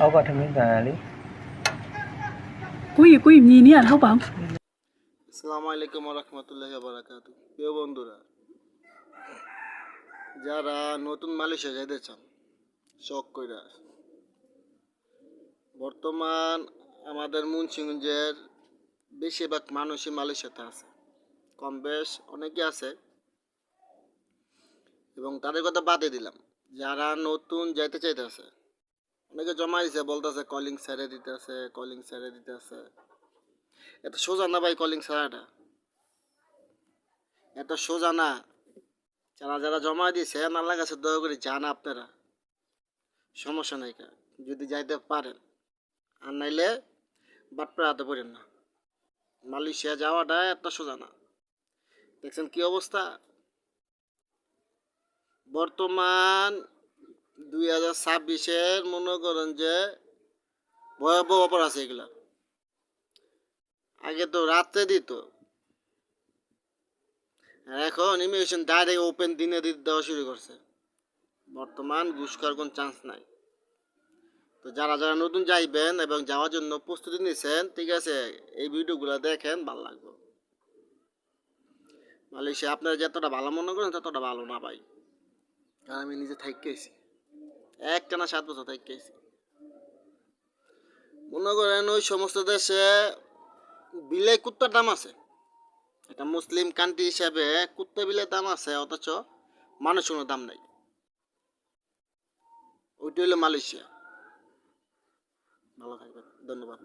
Ủa bà thằng miếng lý. কুই নিয়ে আর হাও পাও আসসালামু আলাইকুম রহমতুল্লাহি ওয়া বারাকাতু। প্রিয় বন্ধুরা, যারা নতুন মালয়েশিয়া যাইতে চান শখ কইরা, বর্তমান আমাদের মুন্সিগঞ্জের বেশিরভাগ মানুষই মালয়েশিয়াতে আছে, কম বেশ অনেকে আছে, এবং তাদের কথা বাদে দিলাম। যারা নতুন যাইতে চাইতেছে, অনেকে জমা দিছে, বলতেছে কলিং ছেড়ে দিতেছে, কলিং ছেড়ে দিতেছে। এত সোজা না ভাই, কলিং ছাড়াটা এত সোজা না। যারা যারা জমা দিয়েছে আল্লাহর কাছে দয়া করে যান আপনারা, সমস্যা নাই কা, যদি যাইতে পারেন। আর নাইলে বাটপাড়া হাতে পড়েন না। মালয়েশিয়া যাওয়াটা এত সোজা না। দেখছেন কি অবস্থা বর্তমান 2026-এর, মনে করেন যে ভয়াবহ অপর আছে এগুলা। আগে তো রাত্রে দিত, আর এখন ইমিগ্রেশন ডাইরেক্ট ওপেন দিনে দিতে দেওয়া শুরু করছে। বর্তমান ঘুষ খাওয়ার কোনো চান্স নাই। তো যারা যারা নতুন যাইবেন এবং যাওয়ার জন্য প্রস্তুতি নিচ্ছেন, ঠিক আছে, এই ভিডিওগুলো দেখেন, ভালো লাগবে। মালয়েশিয়া আপনারা যতটা ভালো মনে করেন ততটা ভালো না ভাই। আর আমি নিজে থাইকেছি, একটানা 7 বছর থাইকেছি। মনে করেন ওই সমস্ত দেশে বিলে কুত্তার দাম আছে। এটা মুসলিম কান্ট্রি হিসাবে কুত্তা বিলের দাম আছে, অথচ মানুষের কোনো দাম নাই। ওইটা হলো মালয়েশিয়া। ভালো থাকবেন, ধন্যবাদ।